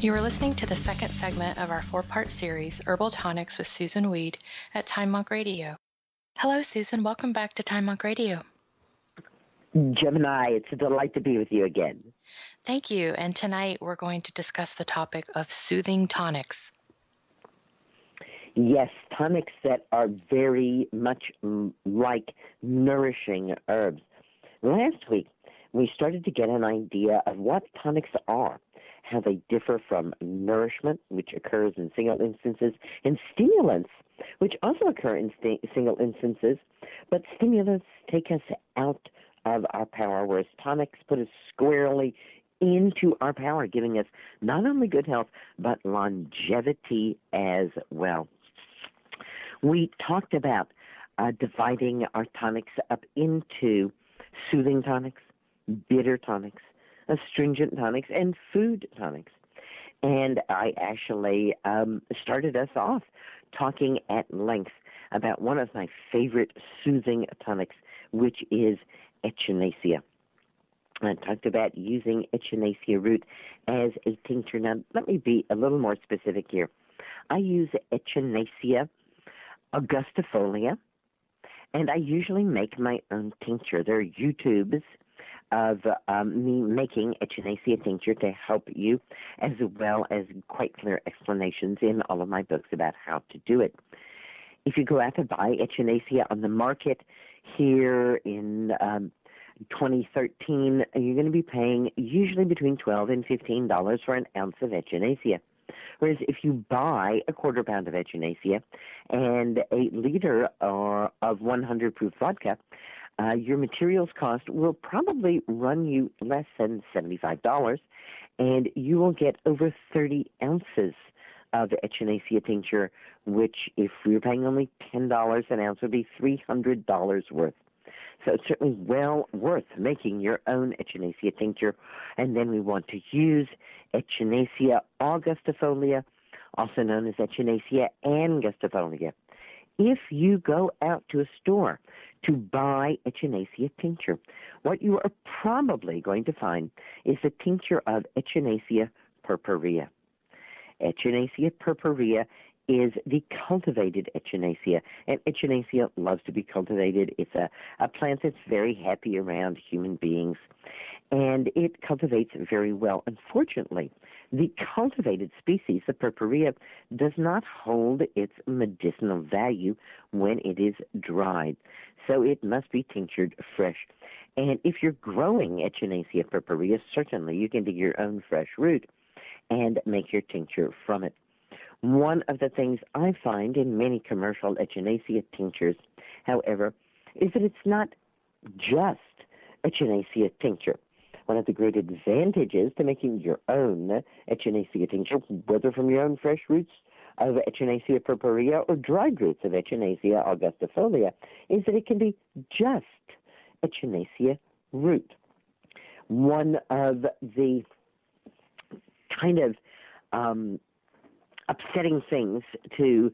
You are listening to the second segment of our four-part series, Herbal Tonics with Susan Weed at Time Monk Radio. Hello, Susan. Welcome back to Time Monk Radio. Gemini, it's a delight to be with you again. Thank you. And tonight we're going to discuss the topic of soothing tonics. Yes, tonics that are very much like nourishing herbs. Last week, we started to get an idea of what tonics are, how they differ from nourishment, which occurs in single instances, and stimulants, which also occur in single instances, but stimulants take us out of our power, whereas tonics put us squarely into our power, giving us not only good health, but longevity as well. We talked about dividing our tonics up into soothing tonics, bitter tonics, astringent tonics, and food tonics. And I actually started us off talking at length about one of my favorite soothing tonics, which is echinacea. I talked about using echinacea root as a tincture. Now, let me be a little more specific here. I use echinacea augustifolia, and I usually make my own tincture. There are YouTubes of me making echinacea tincture to help you, as well as quite clear explanations in all of my books about how to do it. If you go out to buy echinacea on the market here in 2013, you're going to be paying usually between $12 and $15 for an ounce of echinacea. Whereas if you buy a quarter pound of echinacea and a liter of 100 proof vodka, your materials cost will probably run you less than $75, and you will get over 30 ounces of echinacea tincture, which, if we were paying only $10 an ounce, would be $300 worth. So it's certainly well worth making your own echinacea tincture. And then we want to use echinacea augustifolia, also known as echinacea angustifolia. If you go out to a store to buy echinacea tincture, what you are probably going to find is a tincture of echinacea purpurea. Echinacea purpurea is the cultivated echinacea, and echinacea loves to be cultivated. It's a plant that's very happy around human beings, and it cultivates very well. Unfortunately, the cultivated species, the purpurea, does not hold its medicinal value when it is dried, so it must be tinctured fresh. And if you're growing echinacea purpurea, certainly you can dig your own fresh root and make your tincture from it. One of the things I find in many commercial echinacea tinctures, however, is that it's not just echinacea tincture. One of the great advantages to making your own echinacea tincture, whether from your own fresh roots of echinacea purpurea or dried roots of echinacea augustifolia, is that it can be just echinacea root. One of the kind of upsetting things to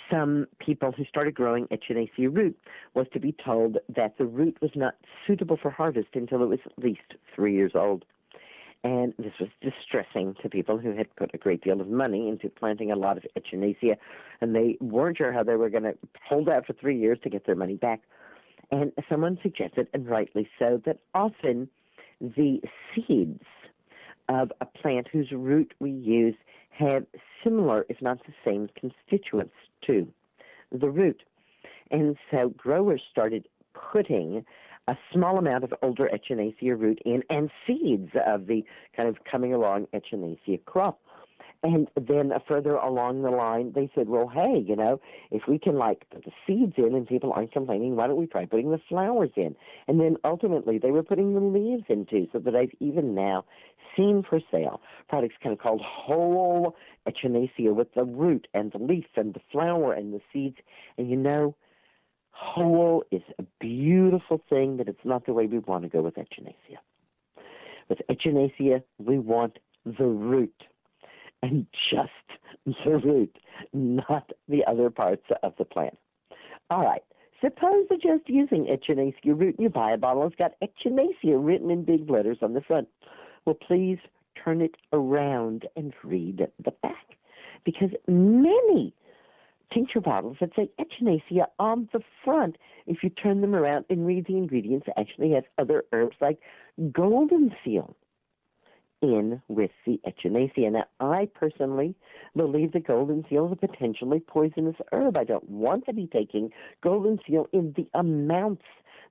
some people who started growing echinacea root was to be told that the root was not suitable for harvest until it was at least 3 years old. And this was distressing to people who had put a great deal of money into planting a lot of echinacea, and they weren't sure how they were going to hold out for 3 years to get their money back. And someone suggested, and rightly so, that often the seeds of a plant whose root we use have similar, if not the same, constituents to the root. And so growers started putting a small amount of older echinacea root in and seeds of the kind of coming along echinacea crop. And then further along the line, they said, well, hey, if we can put the seeds in and people aren't complaining, why don't we try putting the flowers in? And then ultimately they were putting the leaves in too, so that I've even now seen for sale products kind of called whole echinacea with the root and the leaf and the flower and the seeds. And whole is a beautiful thing, but it's not the way we want to go with echinacea. With echinacea, we want the root. And just the root, not the other parts of the plant. All right. Suppose you're just using echinacea root and you buy a bottle that's got echinacea written in big letters on the front. Well, please turn it around and read the back. Because many tincture bottles that say echinacea on the front, if you turn them around and read the ingredients, actually has other herbs like golden seal in with the echinacea. Now, I personally believe that golden seal is a potentially poisonous herb. I don't want to be taking golden seal in the amounts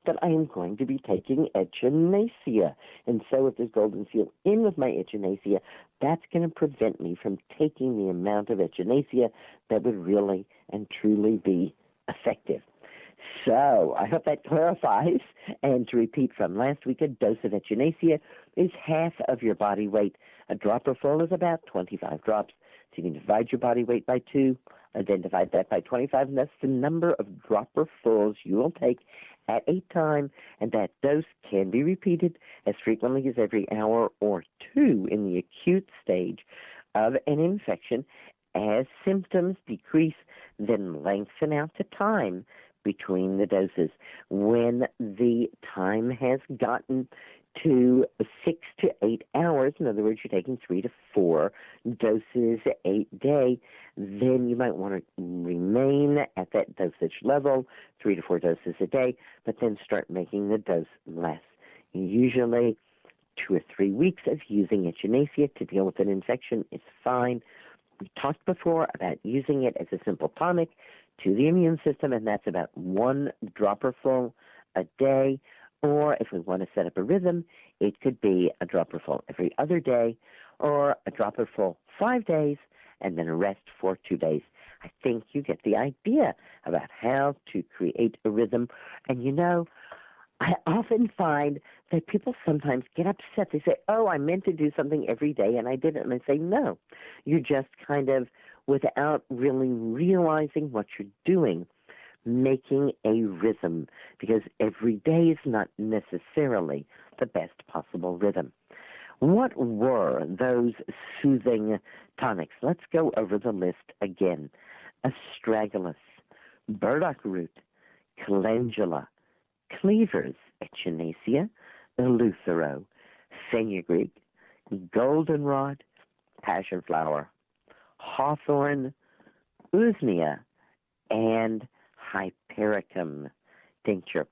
that I am going to be taking echinacea. And so if there's golden seal in with my echinacea, that's going to prevent me from taking the amount of echinacea that would really and truly be effective. So I hope that clarifies. And to repeat from last week, a dose of echinacea is half of your body weight. A dropper full is about 25 drops. So you can divide your body weight by 2, and then divide that by 25, and that's the number of dropper fulls you will take at a time, and that dose can be repeated as frequently as every hour or 2 in the acute stage of an infection. As symptoms decrease, then lengthen out the time between the doses. When the time has gotten to 6 to 8 hours, in other words, you're taking 3 to 4 doses a day, then you might want to remain at that dosage level, 3 to 4 doses a day, but then start making the dose less. Usually 2 or 3 weeks of using echinacea to deal with an infection is fine. We talked before about using it as a simple tonic to the immune system, and that's about 1 dropperful a day. Or if we want to set up a rhythm, it could be a dropperful every other day, or a dropperful 5 days, and then a rest for 2 days. I think you get the idea about how to create a rhythm. And you know, I often find that people sometimes get upset. They say, oh, I meant to do something every day, and I didn't. And I say, no, you're just kind of, without really realizing what you're doing, making a rhythm, because every day is not necessarily the best possible rhythm. What were those soothing tonics? Let's go over the list again. Astragalus, burdock root, calendula, cleavers, echinacea, eleuthero, fenugreek, goldenrod, passion flower, hawthorn, usnea, and hypericum tincture.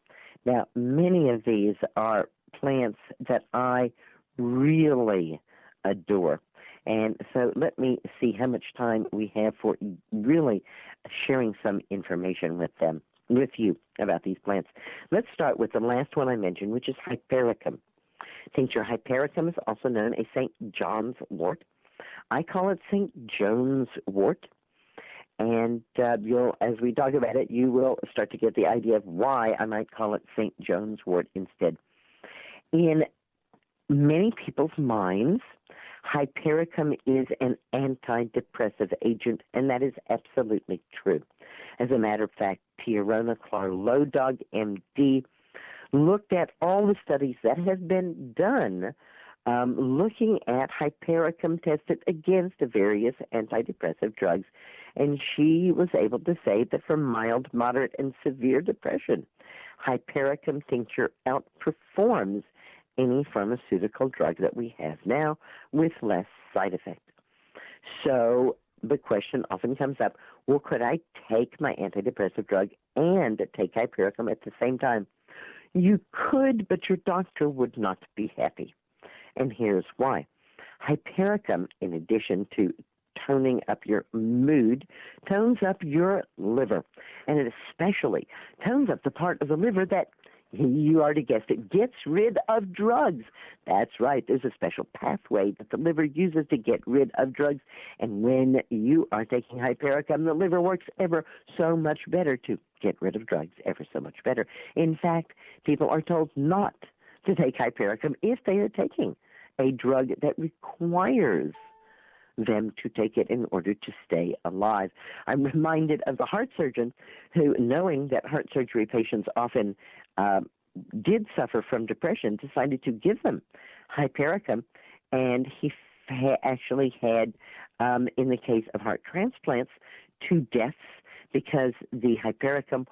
Now, many of these are plants that I really adore. And so let me see how much time we have for really sharing some information with you about these plants. Let's start with the last one I mentioned, which is hypericum tincture. Hypericum is also known as St. John's wort. I call it St. John's wort. And as we talk about it, you will start to get the idea of why I might call it St. John's wort instead. In many people's minds, hypericum is an antidepressive agent, and that is absolutely true. As a matter of fact, Tiarona Clarlodog, MD, looked at all the studies that have been done looking at hypericum tested against various antidepressive drugs, and she was able to say that for mild, moderate, and severe depression, hypericum tincture outperforms any pharmaceutical drug that we have now with less side effect. So the question often comes up, well, could I take my antidepressive drug and take hypericum at the same time? You could, but your doctor would not be happy. And here's why. Hypericum, in addition to toning up your mood, tones up your liver. And it especially tones up the part of the liver that, you already guessed it, gets rid of drugs. That's right. There's a special pathway that the liver uses to get rid of drugs. And when you are taking hypericum, the liver works ever so much better to get rid of drugs, ever so much better. In fact, people are told not to take hypericum if they are taking a drug that requires them to take it in order to stay alive. I'm reminded of the heart surgeon who, knowing that heart surgery patients often did suffer from depression, decided to give them hypericum, and he actually had, in the case of heart transplants, 2 deaths because the hypericum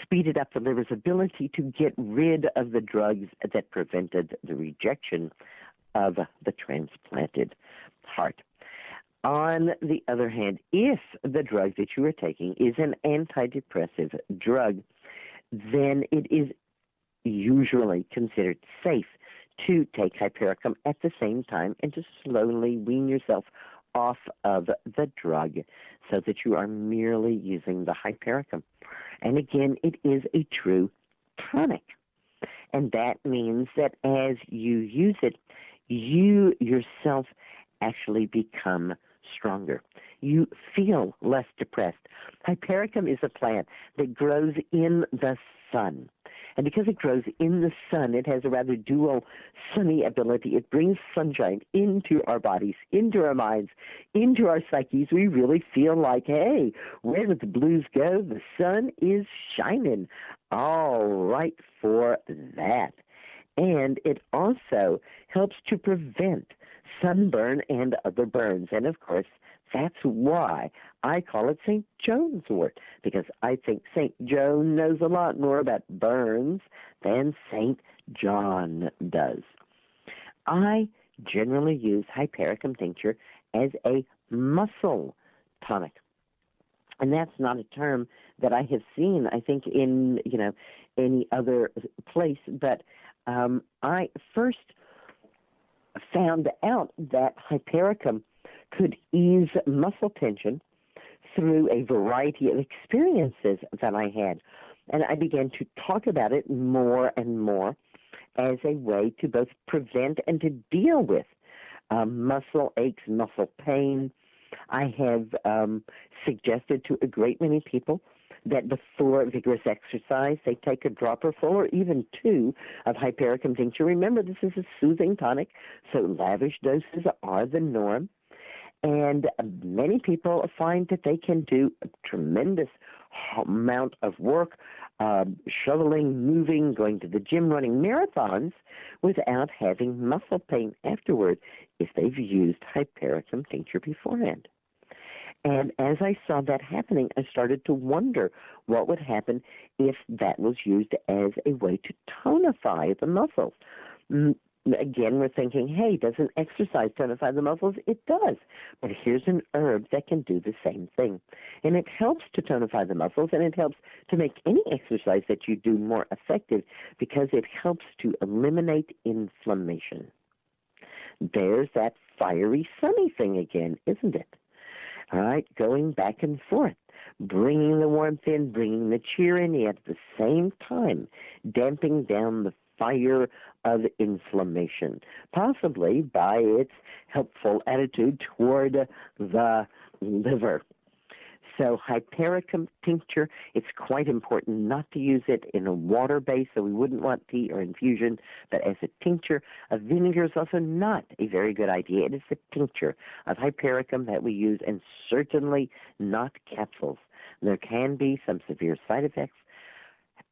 speeded up the liver's ability to get rid of the drugs that prevented the rejection of the transplanted heart. On the other hand, if the drug that you are taking is an antidepressive drug, then it is usually considered safe to take hypericum at the same time and to slowly wean yourself off of the drug so that you are merely using the hypericum. And again, it is a true tonic. And that means that as you use it, you yourself actually become stronger. You feel less depressed. Hypericum is a plant that grows in the sun. And because it grows in the sun, it has a rather dual sunny ability. It brings sunshine into our bodies, into our minds, into our psyches. We really feel like, hey, where did the blues go? The sun is shining. All right for that. And it also helps to prevent sunburn and other burns. And of course, that's why I call it St. John's wort, because I think St. Joan knows a lot more about burns than St. John does. I generally use hypericum tincture as a muscle tonic. And that's not a term that I have seen, I think, in any other place. But I first found out that hypericum could ease muscle tension through a variety of experiences that I had. And I began to talk about it more and more as a way to both prevent and to deal with muscle aches, muscle pain. I have suggested to a great many people that before vigorous exercise, they take a drop or full or even two of hypericum tincture. Remember, this is a soothing tonic, so lavish doses are the norm. And many people find that they can do a tremendous amount of work, shoveling, moving, going to the gym, running marathons without having muscle pain afterward if they've used hypericum tincture beforehand. And as I saw that happening, I started to wonder what would happen if that was used as a way to tonify the muscles. Again, we're thinking, hey, doesn't exercise tonify the muscles? It does. But here's an herb that can do the same thing. And it helps to tonify the muscles, and it helps to make any exercise that you do more effective because it helps to eliminate inflammation. There's that fiery, sunny thing again, isn't it? All right, going back and forth, bringing the warmth in, bringing the cheer in, yet at the same time damping down the fire of inflammation, possibly by its helpful attitude toward the liver. So hypericum tincture, it's quite important not to use it in a water base, so we wouldn't want tea or infusion, but as a tincture. A vinegar is also not a very good idea. It is the tincture of hypericum that we use, and certainly not capsules. There can be some severe side effects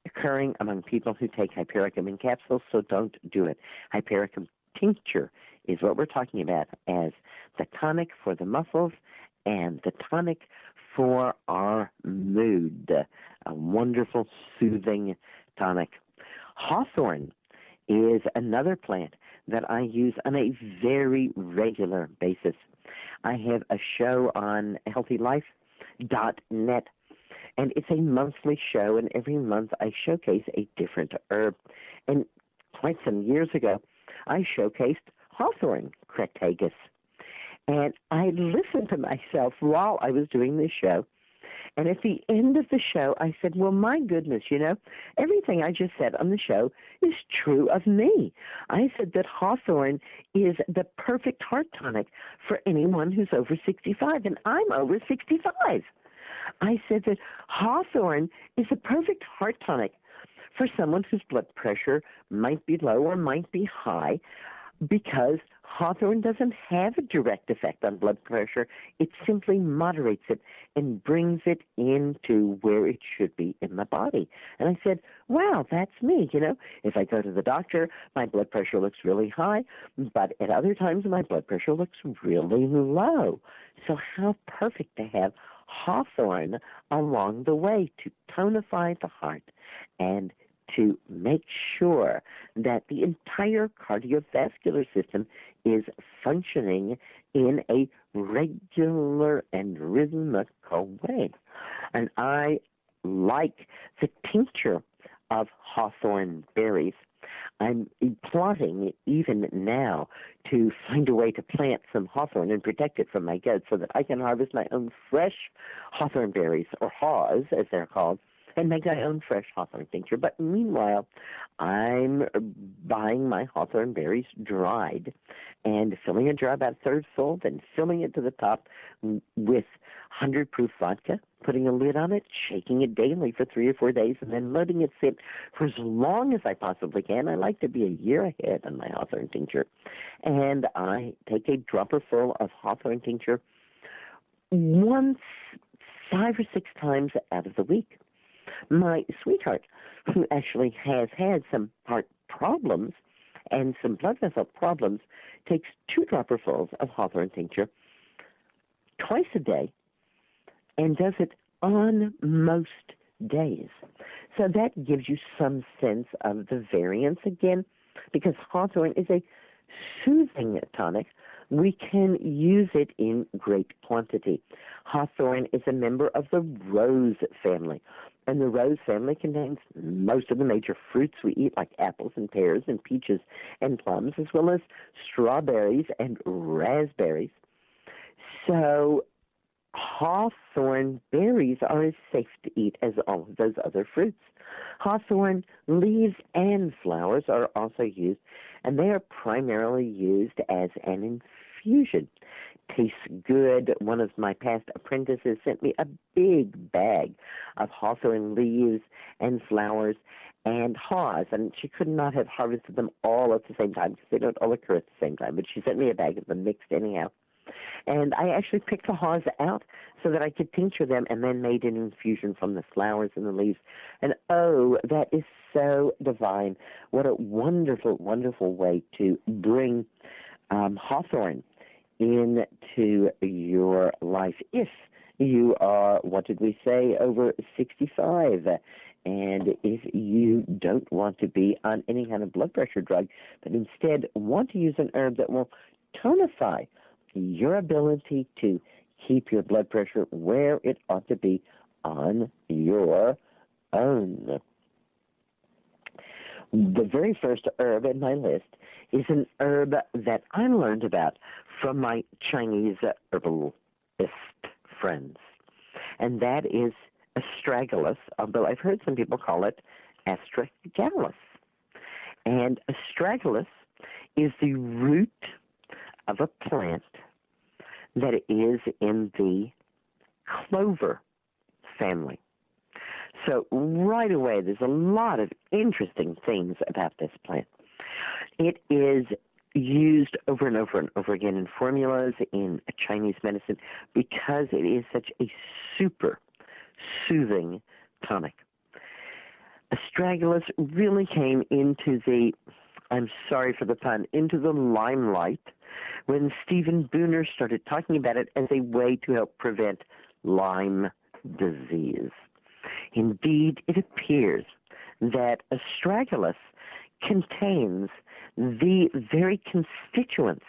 occurring among people who take hypericum in capsules, so don't do it. Hypericum tincture is what we're talking about as the tonic for the muscles and the tonic for our mood. A wonderful, soothing tonic. Hawthorn is another plant that I use on a very regular basis. I have a show on healthylife.net, and it's a monthly show, and every month I showcase a different herb. And quite some years ago, I showcased Hawthorn crataegus. And I listened to myself while I was doing this show. And at the end of the show, I said, well, my goodness, everything I just said on the show is true of me. I said that Hawthorn is the perfect heart tonic for anyone who's over 65, and I'm over 65. I said that Hawthorn is the perfect heart tonic for someone whose blood pressure might be low or might be high, because Hawthorn doesn't have a direct effect on blood pressure. It simply moderates it and brings it into where it should be in the body. And I said, wow, that's me. If I go to the doctor, my blood pressure looks really high, but at other times my blood pressure looks really low. So how perfect to have Hawthorn along the way to tonify the heart and to make sure that the entire cardiovascular system is functioning in a regular and rhythmical way. And I like the tincture of hawthorn berries. I'm plotting even now to find a way to plant some hawthorn and protect it from my goats so that I can harvest my own fresh hawthorn berries, or haws as they're called, and make my own fresh hawthorn tincture. But meanwhile, I'm buying my hawthorn berries dried and filling a jar about a third full, then filling it to the top with 100 proof vodka, putting a lid on it, shaking it daily for 3 or 4 days, and then letting it sit for as long as I possibly can. I like to be a year ahead on my hawthorn tincture. And I take a dropper full of hawthorn tincture once 5 or 6 times out of the week. My sweetheart, who actually has had some heart problems and some blood vessel problems, takes 2 dropperfuls of hawthorn tincture twice a day and does it on most days. So that gives you some sense of the variance again, because hawthorn is a soothing tonic. We can use it in great quantity. Hawthorn is a member of the rose family, and the rose family contains most of the major fruits we eat, like apples and pears and peaches and plums, as well as strawberries and raspberries. So hawthorn berries are as safe to eat as all of those other fruits. Hawthorn leaves and flowers are also used, and they are primarily used as an infusion. Tastes good. One of my past apprentices sent me a big bag of hawthorn leaves and flowers and haws, and she could not have harvested them all at the same time because they don't all occur at the same time, but she sent me a bag of them mixed anyhow. And I actually picked the haws out so that I could tincture them and then made an infusion from the flowers and the leaves. And oh, that is so divine. What a wonderful, wonderful way to bring hawthorn into your life if you are, what did we say, over 65, and if you don't want to be on any kind of blood pressure drug, but instead want to use an herb that will tonify your ability to keep your blood pressure where it ought to be on your own. The very first herb in my list is an herb that I learned about from my Chinese herbalist friends, and that is astragalus, although I've heard some people call it astragalus. And astragalus is the root of a plant that is in the clover family. So right away, there's a lot of interesting things about this plant. It is used over and over and over again in formulas in Chinese medicine because it is such a super soothing tonic. Astragalus really came into the, I'm sorry for the pun, into the limelight when Stephen Booner started talking about it as a way to help prevent Lyme disease. Indeed, it appears that astragalus contains the very constituents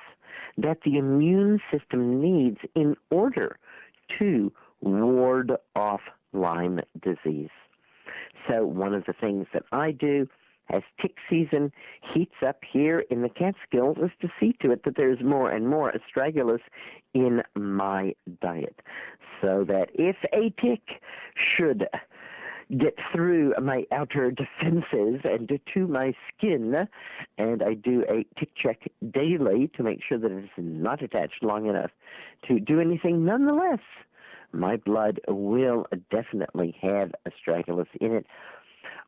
that the immune system needs in order to ward off Lyme disease. So one of the things that I do as tick season heats up here in the Catskills is to see to it that there's more and more astragalus in my diet, so that if a tick should get through my outer defenses and to my skin, and I do a tick check daily to make sure that it is not attached long enough to do anything, nonetheless, my blood will definitely have astragalus in it.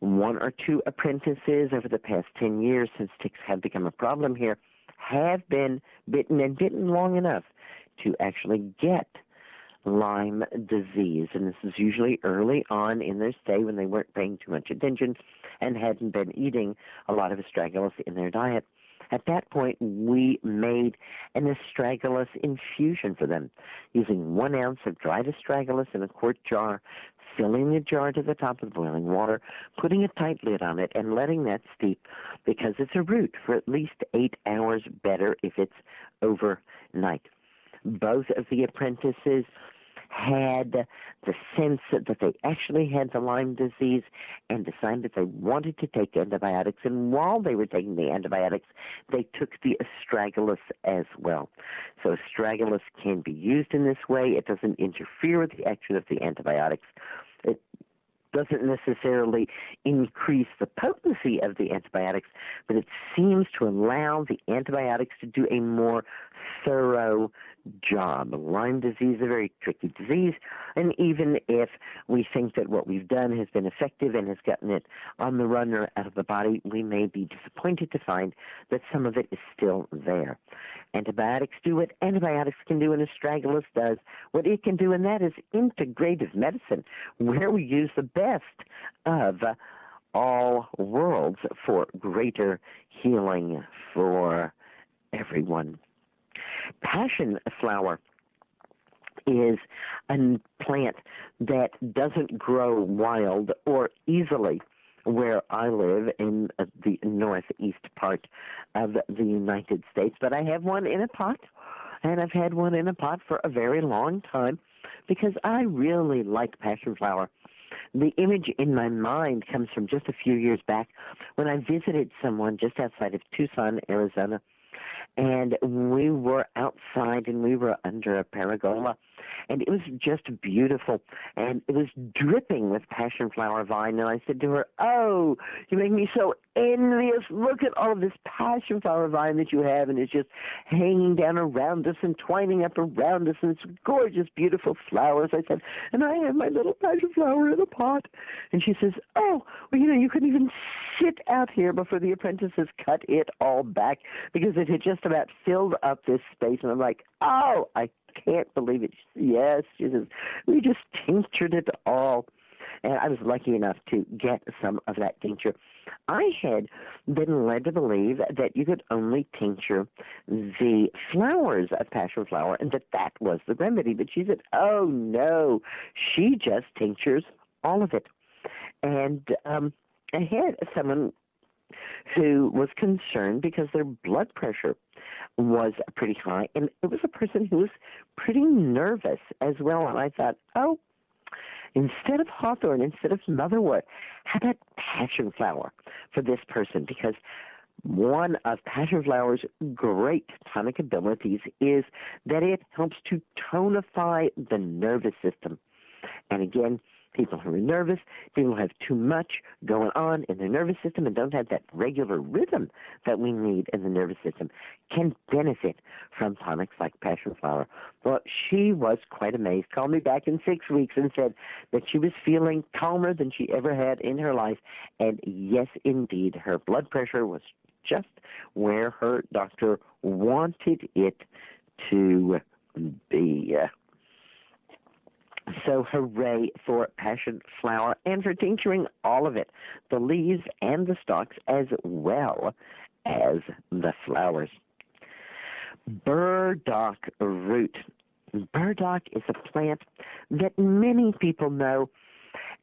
1 or 2 apprentices over the past 10 years, since ticks have become a problem here, have been bitten and bitten long enough to actually get Lyme disease. And this is usually early on in their stay when they weren't paying too much attention and hadn't been eating a lot of astragalus in their diet. At that point, we made an astragalus infusion for them, using 1 ounce of dried astragalus in a quart jar, filling the jar to the top with boiling water, putting a tight lid on it, and letting that steep, because it's a root, for at least 8 hours, better if it's overnight. Both of the apprentices had the sense that they actually had the Lyme disease and decided they wanted to take antibiotics. And while they were taking the antibiotics, they took the astragalus as well. So astragalus can be used in this way. It doesn't interfere with the action of the antibiotics. It doesn't necessarily increase the potency of the antibiotics, but it seems to allow the antibiotics to do a more thorough job. Lyme disease is a very tricky disease, and even if we think that what we've done has been effective and has gotten it on the run or out of the body, we may be disappointed to find that some of it is still there. Antibiotics do what antibiotics can do, and astragalus does what it can do, and that is integrative medicine, where we use the best of all worlds for greater healing for everyone. Passion flower is a plant that doesn't grow wild or easily where I live in the northeast part of the United States, but I have one in a pot, and I've had one in a pot for a very long time because I really like passion flower. The image in my mind comes from just a few years back when I visited someone just outside of Tucson, Arizona, and we were outside and we were under a paragola, and it was just beautiful, and it was dripping with passion flower vine, and I said to her, "Oh, you make me so envious. Look at all of this passion flower vine that you have, and it's just hanging down around us and twining up around us, and it's gorgeous, beautiful flowers." I said, "And I have my little passion flower in a pot." And she says, "Oh, well, you couldn't even sit out here before the apprentices cut it all back because it had just about filled up this space." And I'm like, "Oh, I can't believe it." "Yes," she says, "we just tinctured it all." And I was lucky enough to get some of that tincture. I had been led to believe that you could only tincture the flowers of passion flower and that was the remedy. But she said, "Oh, no, she just tinctures all of it." And I had someone who was concerned because their blood pressure was pretty high, and it was a person who was pretty nervous as well. And I thought, oh, instead of hawthorn, instead of motherwort, how about passion flower for this person? Because one of passion flower's great tonic abilities is that it helps to tonify the nervous system. And again, people who are nervous, people who have too much going on in their nervous system and don't have that regular rhythm that we need in the nervous system can benefit from tonics like passion flower. Well, she was quite amazed, called me back in 6 weeks and said that she was feeling calmer than she ever had in her life. And yes, indeed, her blood pressure was just where her doctor wanted it to be. So hooray for passion flower and for tincturing all of it, the leaves and the stalks as well as the flowers. Burdock root. Burdock is a plant that many people know,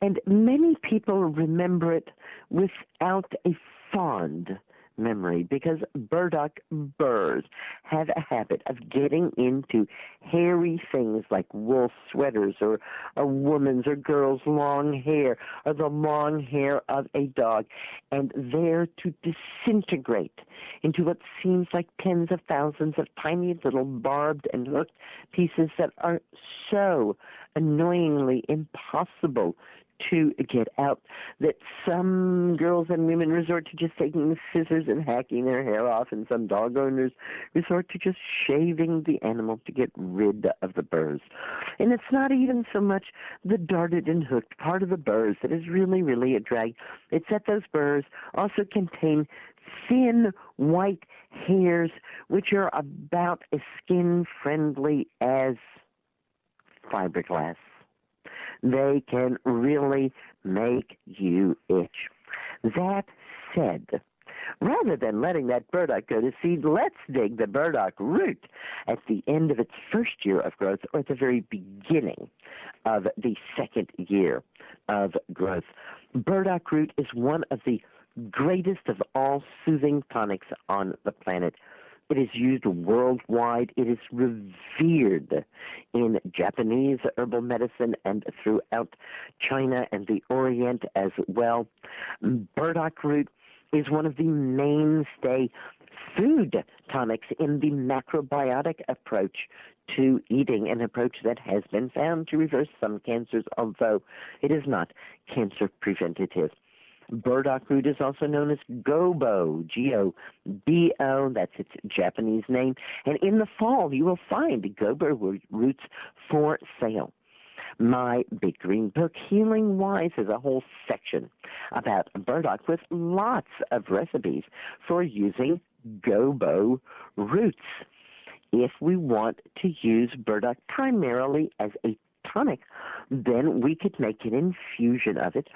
and many people remember it without a fond memory, because burdock burrs have a habit of getting into hairy things like wool sweaters or a woman's or girl's long hair or the long hair of a dog, and there to disintegrate into what seems like tens of thousands of tiny little barbed and hooked pieces that are so annoyingly impossible to get out that some girls and women resort to just taking scissors and hacking their hair off, and some dog owners resort to just shaving the animal to get rid of the burrs. And it's not even so much the darted and hooked part of the burrs that is really, really a drag. It's that those burrs also contain thin white hairs which are about as skin-friendly as fiberglass. They can really make you itch. That said, Rather than letting that burdock go to seed, let's dig the burdock root at the end of its first year of growth or at the very beginning of the second year of growth. Burdock root is one of the greatest of all soothing tonics on the planet. It is used worldwide. It is revered in Japanese herbal medicine and throughout China and the Orient as well. Burdock root is one of the mainstay food tonics in the macrobiotic approach to eating, an approach that has been found to reverse some cancers, although it is not cancer preventative. Burdock root is also known as gobo, G-O-B-O, that's its Japanese name. And in the fall, you will find gobo roots for sale. My Big Green Book, Healing Wise, has a whole section about burdock with lots of recipes for using gobo roots. If we want to use burdock primarily as a tonic, then we could make an infusion of it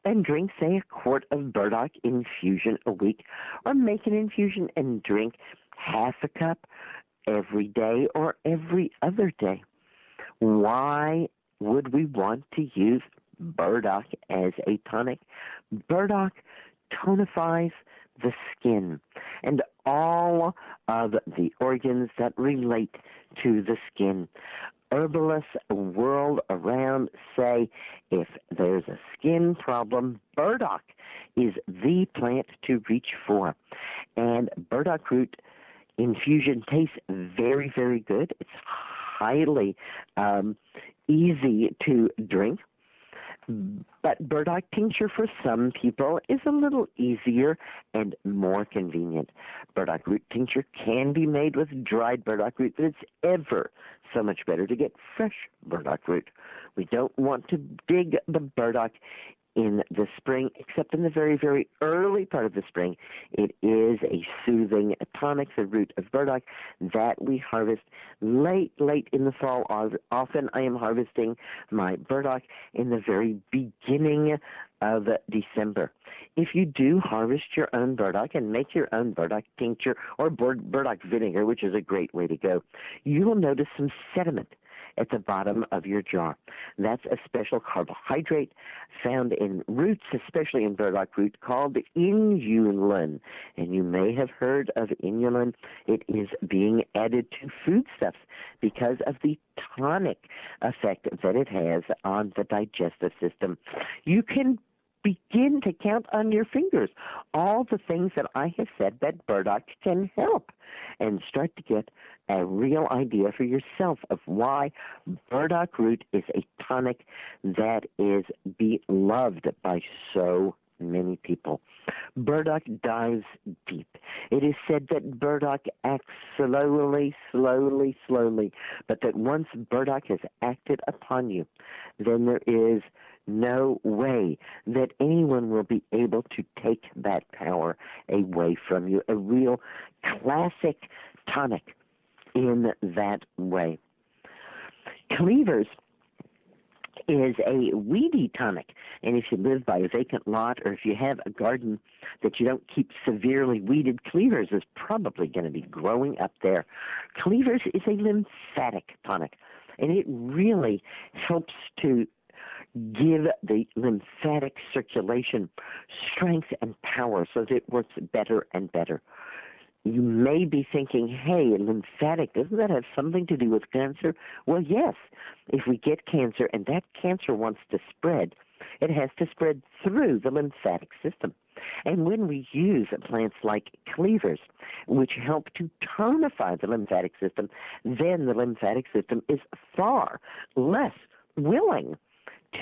and drink, say, a quart of burdock infusion a week, or make an infusion and drink half a cup every day or every other day. Why would we want to use burdock as a tonic? Burdock tonifies the skin and all of the organs that relate to the skin. Herbalists world around say if there's a skin problem, burdock is the plant to reach for. And burdock root infusion tastes very, very good. It's highly easy to drink. But burdock tincture for some people is a little easier and more convenient. Burdock root tincture can be made with dried burdock root, but it's ever so much better to get fresh burdock root. We don't want to dig the burdock in the spring, except in the very, very early part of the spring. It is a soothing tonic, the root of burdock, that we harvest late in the fall. Often I am harvesting my burdock in the very beginning of December. If you do harvest your own burdock and make your own burdock tincture or burdock vinegar, which is a great way to go, you will notice some sediment at the bottom of your jar. That's a special carbohydrate found in roots, especially in burdock root, called inulin. And you may have heard of inulin. It is being added to foodstuffs because of the tonic effect that it has on the digestive system. You can begin to count on your fingers all the things that I have said that burdock can help, and start to get a real idea for yourself of why burdock root is a tonic that is beloved by so many people. Burdock dives deep. It is said that burdock acts slowly, but that once burdock has acted upon you, then there is no way that anyone will be able to take that power away from you. A real classic tonic in that way. Cleavers is a weedy tonic, and if you live by a vacant lot or if you have a garden that you don't keep severely weeded, cleavers is probably going to be growing up there. Cleavers is a lymphatic tonic, and it really helps to give the lymphatic circulation strength and power so that it works better and better. You may be thinking, hey, lymphatic, doesn't that have something to do with cancer? Well, yes. If we get cancer and that cancer wants to spread, it has to spread through the lymphatic system. And when we use plants like cleavers, which help to tonify the lymphatic system, then the lymphatic system is far less willing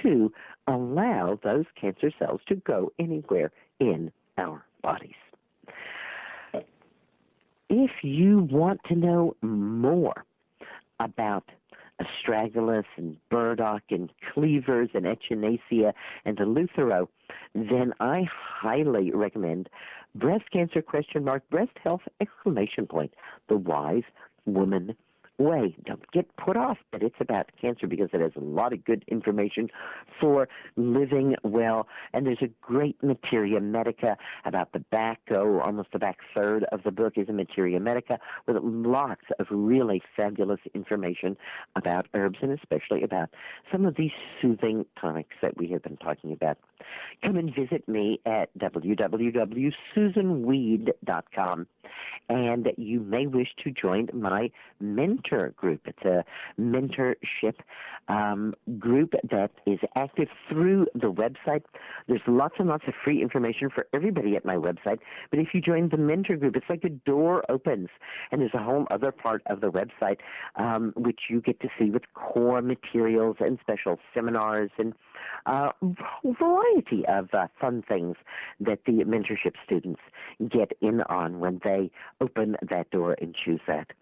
to allow those cancer cells to go anywhere in our bodies. If you want to know more about astragalus and burdock and cleavers and echinacea and eleuthero, then I highly recommend Breast Cancer ? Breast Health ! The Wise Woman way. Don't get put off that it's about cancer, because it has a lot of good information for living well. And there's a great materia medica about the back. Almost the back third of the book is a materia medica with lots of really fabulous information about herbs, and especially about some of these soothing tonics that we have been talking about. Come and visit me at www.susanweed.com, and you may wish to join my mentor group. It's a mentorship group that is active through the website. There's lots and lots of free information for everybody at my website, but if you join the mentor group, it's like a door opens, and there's a whole other part of the website which you get to see with core materials and special seminars and a variety of fun things that the mentorship students get in on when they open that door and choose that.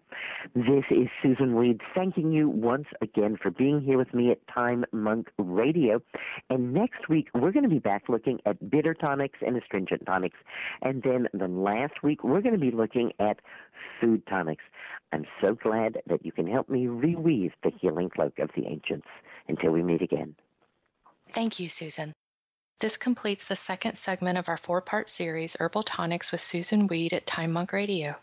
This is Susun Weed thanking you once again for being here with me at Time Monk Radio. And next week, we're going to be back looking at bitter tonics and astringent tonics. And then the last week, we're going to be looking at food tonics. I'm so glad that you can help me reweave the healing cloak of the ancients. Until we meet again. Thank you, Susan. This completes the second segment of our 4-part series, Herbal Tonics with Susun Weed at Time Monk Radio.